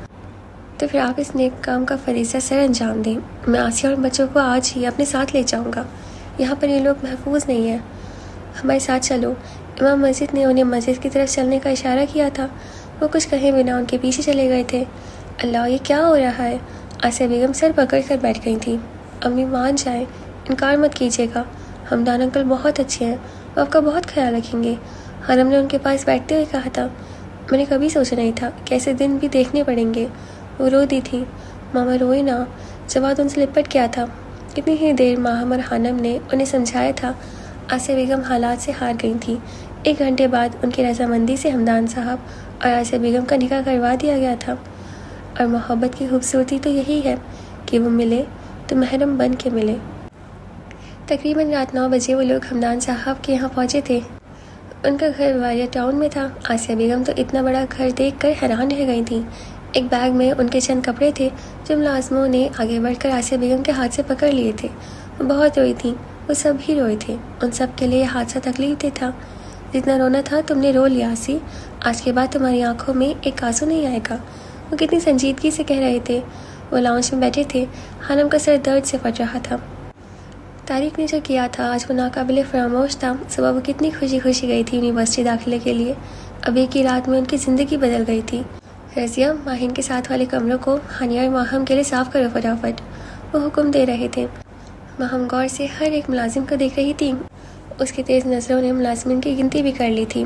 तो फिर आप इस नेक काम का फरीज़ा सर अंजाम दें। मैं आसिया और बच्चों को आज ही अपने साथ ले जाऊँगा। यहाँ पर ये लोग महफूज नहीं है, हमारे साथ चलो। इमाम मस्जिद ने उन्हें मस्जिद की तरफ चलने का इशारा किया था। वो कुछ कहे बिना उनके पीछे चले गए थे। अल्लाह, ये क्या हो रहा है? आसिया बेगम सर पकड़ कर बैठ गई थी। अम्मी मान जाए, इनकार मत कीजिएगा। हमदान अंकल बहुत अच्छे हैं, वो आपका बहुत ख्याल रखेंगे। हरम ने उनके पास बैठते हुए कहा था। मैंने कभी सोचा नहीं था कि ऐसे दिन भी देखने पड़ेंगे। वो रो दी थी। मामा रोए ना, जवाब उनसे लिपट गया था। कितनी ही देर माहम और हानम ने उन्हें समझाया था। आसिया बेगम हालात से हार गई थी। 1 घंटे बाद उनकी रजामंदी से हमदान साहब और आसिया बेगम का निकाह करवा दिया गया था। और मोहब्बत की खूबसूरती तो यही है कि वो मिले तो महरम बन के मिले। तकरीबन रात 9 बजे वो लोग हमदान साहब के यहाँ पहुँचे थे। उनका घर वारिया टाउन में था। आसिया बेगम तो इतना बड़ा घर देखकर हैरान रह गई थी। एक बैग में उनके चंद कपड़े थे, जो मुलाजमों ने आगे बढ़कर आसिया बेगम के हाथ से पकड़ लिए थे। वो बहुत रोई थी। वो सब भी रोए थे। उन सब के लिए हादसा तकलीफ दे था। जितना रोना था तुमने रो लिया आसी। आज के बाद तुम्हारी आंखों में एक आंसू नहीं आएगा। वो कितनी संजीदगी से कह रहे थे। वो लाउंज में बैठे थे। हानम का सर दर्द से फट रहा था। तारिक ने जो किया था आज वो नाकाबिले फरामोश था। सुबह वो कितनी खुशी खुशी गई थी यूनिवर्सिटी दाखिले के लिए। अब एक ही रात में उनकी ज़िंदगी बदल गई थी। रज़िया, माहिन के साथ वाले कमरों को हानिया और माहम के लिए साफ़ करो फटाफट, वो हुक्म दे रहे थे। हम गौर से हर एक मुलाजिम को देख रही थी। उसकी तेज़ नज़रों ने मुलाजिमिन की गिनती भी कर ली थी।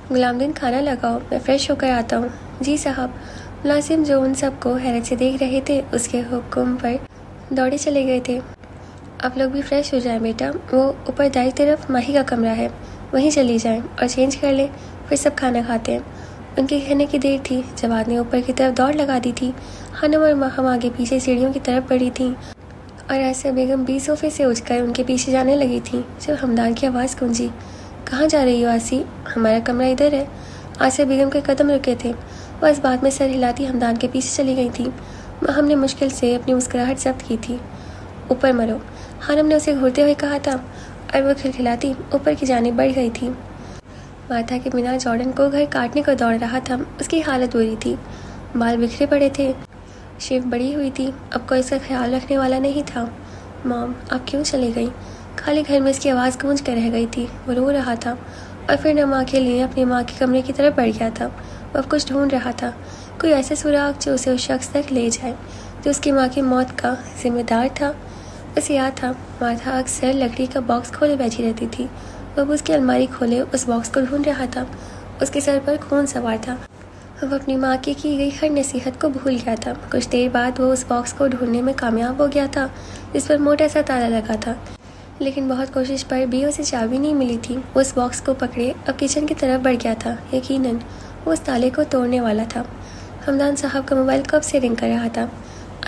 गुलामदीन, खाना लगाओ, मैं फ़्रेश होकर आता हूँ। जी साहब। मुलाजिम जो उन सबको हैरत से देख रहे थे उसके हुक्म पर दौड़े चले गए थे। आप लोग भी फ्रेश हो जाएं बेटा, वो ऊपर दाई तरफ माही का कमरा है, वहीं चली जाएं और चेंज कर लें, फिर सब खाना खाते हैं। उनके कहने की देर थी, जवाद ने ऊपर की तरफ दौड़ लगा दी थी। खानम और माहम आगे पीछे सीढ़ियों की तरफ बढ़ी थी और आसिया बेगम भी सोफे से उठकर उनके पीछे जाने लगी थी जब हमदान की आवाज़ गूंजी। कहाँ जा रही हो आसी? हमारा कमरा इधर है। आसिया बेगम के कदम रुके थे। वह इस बात में सर हिलाती हमदान के पीछे चली गई थी। माहम ने मुश्किल से अपनी मुस्कुराहट जब्त की थी। ऊपर मरो, खानम ने उसे घूरते हुए कहा था और वह खिलखिलाती ऊपर की जानिब बढ़ गई थी। माथा के बिना जॉर्डन को घर काटने को दौड़ रहा था। उसकी हालत बुरी थी, बाल बिखरे पड़े थे, शिव बड़ी हुई थी, अब कोई इसका ख्याल रखने वाला नहीं था। मॉम, आप क्यों चली गई? खाली घर में इसकी आवाज़ गूंज कर रह गई थी। वो रो रहा था और फिर न माँ के लिए अपनी माँ के कमरे की तरफ बढ़ गया था। वह कुछ ढूंढ रहा था, कोई ऐसा सुराग जो उसे उस शख्स तक ले जाए जो उसकी माँ की मौत का जिम्मेदार था। उसे याद था माथा अक्सर लकड़ी का बॉक्स खोले बैठी रहती थी। वह उसकी अलमारी खोले उस बॉक्स को ढूंढ रहा था। उसके सर पर खून सवार था। वह अपनी माँ की गई हर नसीहत को भूल गया था। कुछ देर बाद वो उस बॉक्स को ढूंढने में कामयाब हो गया था जिस पर मोटा सा ताला लगा था, लेकिन बहुत कोशिश पर भी उसे चाबी नहीं मिली थी। वो उस बॉक्स को पकड़े अब किचन की तरफ बढ़ गया था। यकीनन वो उस ताले को तोड़ने वाला था। हमदान साहब का मोबाइल कब से रिंग कर रहा था।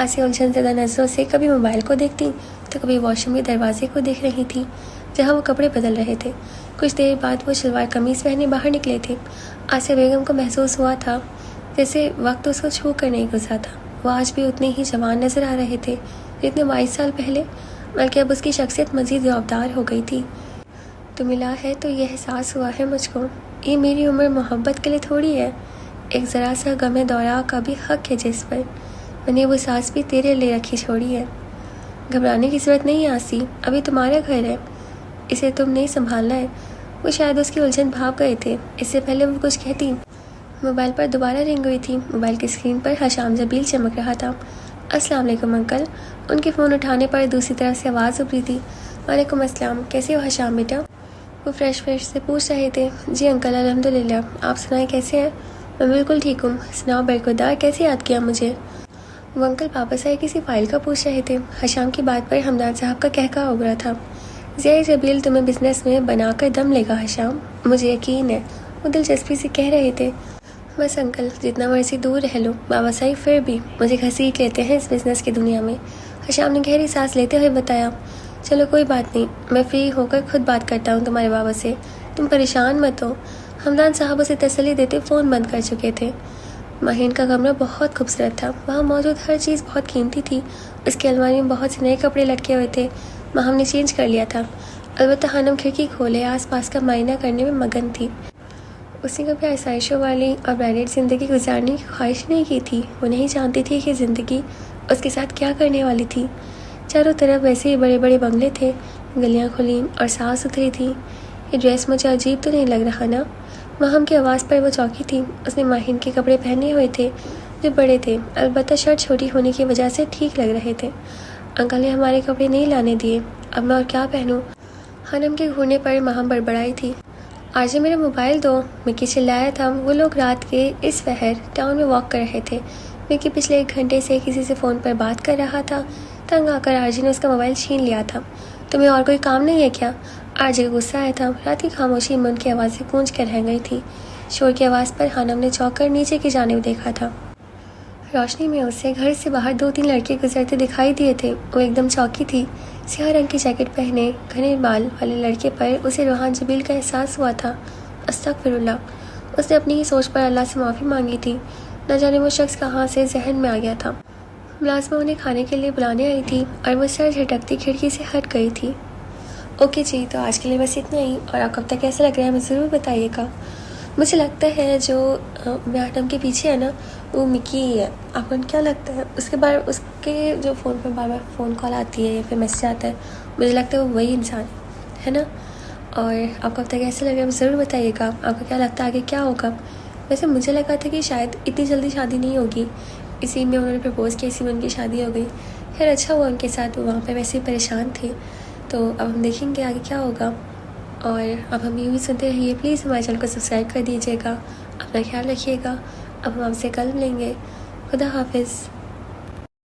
आसिया उलझन ज़्यादा नज़रों से कभी मोबाइल को देखती तो कभी वॉशरूम के दरवाजे को देख रही थी जहाँ वो कपड़े बदल रहे थे। कुछ देर बाद वो शलवार कमीज़ पहने बाहर निकले थे। आसिया बेगम को महसूस हुआ था जैसे वक्त उसको छू कर नहीं गुजरा था। वो आज भी उतने ही जवान नजर आ रहे थे जितने 22 साल पहले, बल्कि अब उसकी शख्सियत मज़ीद जवाबदार हो गई थी। तो मिला है तो यह एहसास हुआ है मुझको, ये मेरी उम्र मोहब्बत के लिए थोड़ी है। एक ज़रा सा गमे दौरा का भी हक है जिस पर मैंने वो सांस भी तेरे लिए रखी छोड़ी है। घबराने की ज़रूरत नहीं आसी, अभी तुम्हारा घर है, इसे तुम नहीं संभालना है। वो शायद उसकी उलझन भाग गए थे। इससे पहले वो कुछ कहती मोबाइल पर दोबारा रिंग हुई थी। मोबाइल की स्क्रीन पर हशाम जबील चमक रहा था। अस्सलाम वालेकुम अंकल। उनके फ़ोन उठाने पर दूसरी तरफ से आवाज़ उभरी थी। वालेकुम अस्सलाम, कैसे हो हशाम बेटा? वो फ्रेश से पूछ रहे थे। जी अंकल, अल्हम्दुलिल्लाह, आप सुनाएं कैसे हैं? मैं बिल्कुल ठीक हूँ। सुनाओ बरखुरदार, कैसे याद किया मुझे? वो अंकल वापस आए किसी फाइल का पूछ रहे थे। हशाम की बात पर हमदान साहब का कहका उभरा था। ज़िया जबील तुम्हें बिजनेस में बनाकर दम लेगा हशाम, मुझे यकीन है, वो दिलचस्पी से कह रहे थे। बस अंकल, जितना मर्जी दूर रह लो, बाबा साहिब फिर भी मुझे घसीट लेते हैं इस बिज़नेस की दुनिया में। हशाम ने गहरी सांस लेते हुए बताया। चलो कोई बात नहीं, मैं फ्री होकर खुद बात करता हूँ तुम्हारे बाबा से, तुम परेशान मत हो। हमदान साहब उसे तसल्ली देते फ़ोन बंद कर चुके थे। माहीन का कमरा बहुत खूबसूरत था। वहाँ मौजूद हर चीज़ बहुत कीमती थी। उसकी अलमारी में बहुत से नए कपड़े लटके हुए थे। माहम ने चेंज कर लिया था। अलबत्ता खानम खिड़की खोले आसपास का मायना करने में मगन थी। उसने कभी आसाइशों वाली और ब्रांडेड ज़िंदगी गुजारने की ख्वाहिश नहीं की थी। वो नहीं जानती थी कि ज़िंदगी उसके साथ क्या करने वाली थी। चारों तरफ वैसे ही बड़े बड़े बंगले थे, गलियाँ खुली और साफ़ सुथरी थी। ये ड्रेस मुझे अजीब तो नहीं लग रहा ना? माहम की आवाज़ पर वो चौंकी थी। उसने माहिन के कपड़े पहने हुए थे जो बड़े थे, अलबत्ता शर्ट छोटी होने की वजह से ठीक लग रहे थे। अंकल ने हमारे कपड़े नहीं लाने दिए, अब मैं और क्या पहनूं? खानम के घूरने पर माहम बड़बड़ाई थी। आज मेरा मोबाइल दो, मिक्की चिल्लाया था। वो लोग रात के इस पहर टाउन में वॉक कर रहे थे। मिक्की पिछले 1 घंटे से किसी से फ़ोन पर बात कर रहा था। तंग आकर आरजी ने उसका मोबाइल छीन लिया था। तुम्हें और कोई काम नहीं है क्या? आरजी को गुस्सा आया था। रात की खामोशी में उनकी आवाज़ें गूंज कर रह गई थी। शोर की आवाज़ पर खानम ने चौंक कर नीचे की जानिब देखा था। रोशनी में उसे घर से बाहर 2-3 लड़के गुजरते दिखाई दिए थे। वो एकदम चौंकी थी। स्याह रंग की जैकेट पहने घने बाल वाले लड़के पर उसे रूहान जबील का एहसास हुआ था। अस्तगफिरुल्लाह, उसने अपनी ही सोच पर अल्लाह से माफ़ी मांगी थी। न जाने वो शख्स कहाँ से जहन में आ गया था। मुलाजमा उन्हें खाने के लिए बुलाने आई थी और वो सर झटकती खिड़की से हट गई थी। ओके जी, तो आज के लिए बस इतना ही, और आपको अब तक कैसा लग रहा है मुझे ज़रूर बताइएगा। मुझे लगता है जो मैडम के पीछे है ना, वो मिक्की ही है। आपको क्या लगता है? उसके बारे उसके जो फ़ोन पर बार बार फ़ोन कॉल आती है या फिर मैसेज आता है, मुझे लगता है वो वही इंसान है ना। और आपको अब तक कैसा लग रहा है ज़रूर बताइएगा। आपको क्या लगता है आगे क्या होगा? वैसे मुझे लगा था कि शायद इतनी जल्दी शादी नहीं होगी, इसी में उन्होंने प्रपोज़ किया, इसी में उनकी शादी हो गई। खैर अच्छा हुआ उनके साथ, वो वहाँ पे वैसे ही परेशान थे। तो अब हम देखेंगे आगे क्या होगा। और अब हम यूँ ही सुनते रहिए। प्लीज़ हमारे चैनल को सब्सक्राइब कर दीजिएगा। अपना ख्याल रखिएगा। अब हम आपसे कल मिलेंगे। खुदा हाफिज़।